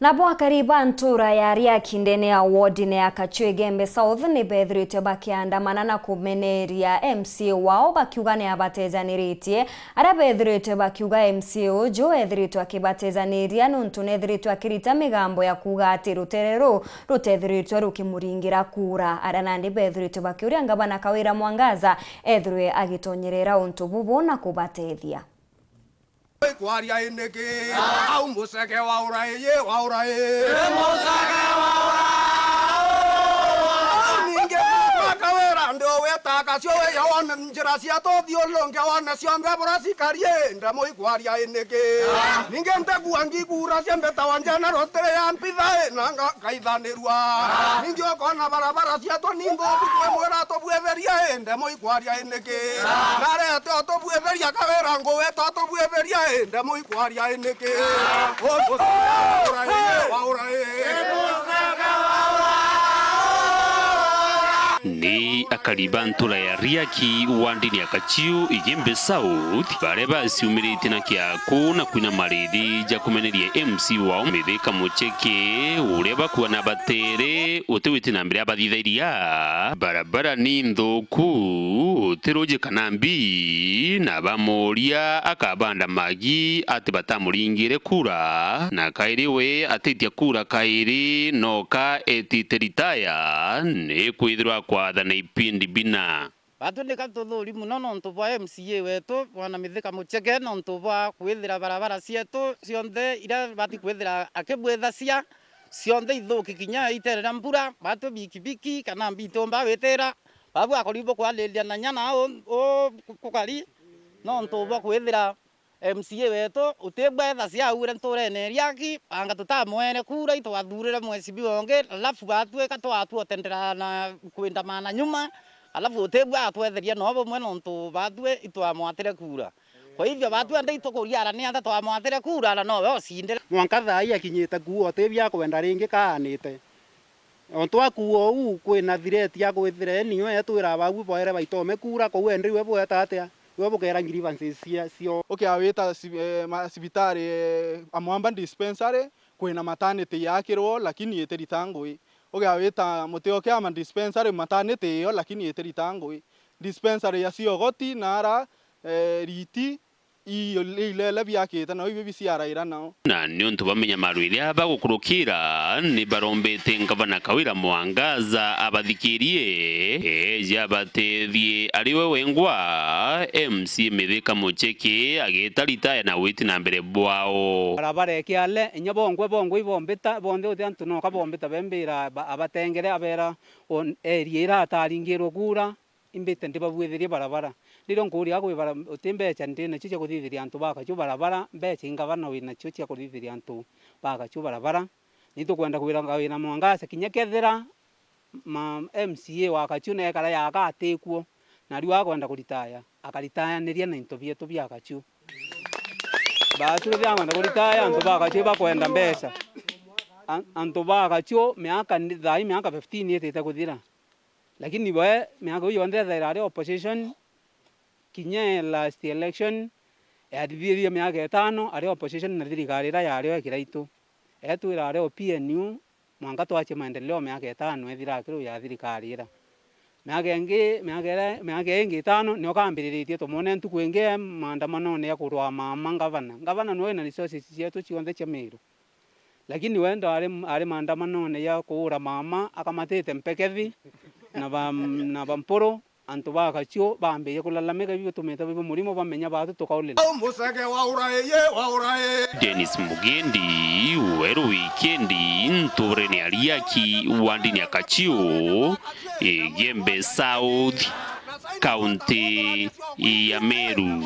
Nabo akariba ntura ya Riaki ndene ya wardine ya Kachue Gembe South ni bethirite bakiandamana na kumeneria MCA wao bakiugane abatezaniritie ara bethirite bakiuga MCA jo ethirite akibatezaniria nuntu nethirite akirita migambo ya kuga ati ruterero rutethirite rukimuringira kura ara nandi bethirite bakiuria ngabana Kawira Mwangaza ethirwe agitonyerera untu bubu na kubatethia Kwaria ineke au museke wa uraye museke wa ninge makawera ndo wetaka sio we yawana njira cia tothio longe wana cia mbebora sikarie ndamo ikwaria ineke ninge nteguo ngikura cia mbeta wanjana rotere ya mpithae nanga kaithanirwa ninge okona barabara cia to ningo bukwe mwera to bwetheria ndamo ikwaria ineke nare to bwetheria kawera ngo we to bwetheria ndamo ikwaria ineke ni akariba ntura ya Riaki wandini ya Kachue Gembe South bareba siumirite na kiako na kwina maridi ja kumeneria MC wao mithika mucheke ureba kuwa na batere utewite na mbere abathithairia barabara ni nthuku utiroje kanambi na bamoria akabanda magi ati batamuringire kura na kairiwe atitia kura kairi noka etiteritaya ni kwithirwa kwa thana ipindi bina batundika tuthuri muno nontu bwa MCA wetu wana mithika mucheke nontu bwa kwithira barabara cietu cionthe ira bati kwithira akibwethacia cionthe ithuki kinya iterera mbura batu bikibiki kana mbitomba wetera babu akoribo kwalelia na nyana o kukari nontu bwa kwithira MCA wetu utibwethacia ure nturene Riaki anga tutamwene kura itwathurire mwecibi wonge alafu batweka twatendera na kwindamana nyuma alafu utibwa atwetheria no bomwe nontu batwe itwamwatire kura kwa hivyo batwe ndai tukuriara ni anda twamwatire kura na no we ocindire mwanka thai akinyite kuo tibia kwenda ringi kaanite ontu akuo u kwina thireti ya gwithire niyo etwira bagu boere baitome kura ko we ndriwe bweta atia we bukera grievances cio awita sibitari amwamba dispensary kwina maternity yakirwo lakini iteritangui awita muteo kya ma dispensary maternity yo lakini iteritangui dispensary ya ciogoti nara riti ile byakita no ibi ciaraira nao na niontu bamenya marwiria bagukurukira ni barombete ngabana Kawira Mwangaza abathikirie jabatethie ariwe wengwa MC mithika mucheke agitaritaya na witi na mbere bwao barabara kiale inya bongwe ibombeta bonde utantu no kabombeta bembira abatengere abera on area ira ataringirwo kura imbete ndibabwithirie barabara ndiro nguria gwibara utimbecha ndine chiche kuthithiria antu bakachue barabara mbecha ingabana wina cio cia kuthithiria antu bakachue barabara nitukwenda kwira Kawira Mwangaza kinya kethira ma MCA wa Kachue ne kara yaka atikuo na riu akwenda kuritaya akaritayaniria na into bietu bia Kachue bathuria kwenda kuritaya antu bakachue bakwenda mbeca antu bakachue miaka 15 yetete kuthira lakini we miaka hiyo ndethaira opposition kinya last election yadithirie miaka 5 ari opposition na thirikari ra yario ekiraitu etwira ari PNU mwanga twache maendeleo miaka 5 ethira akiru ya thirikari ira miaka ingi 5 ni okambiririe tumone ntuku ingi maandamano ne yakurwa mama ngavana no ina resources cietu cionthe cia Meru lakini wendo ari maandamano ne ya kuura mama akamatete mpekethi na bamporo antu bakachue bambiye kulalamika bigo tumeta bibo murimo bamenya batu tukaulile museke wa uraye Dennis Mugendi weru wikendi nturene ya Riaki wandini ya Kachue Gembe South County ya Meru.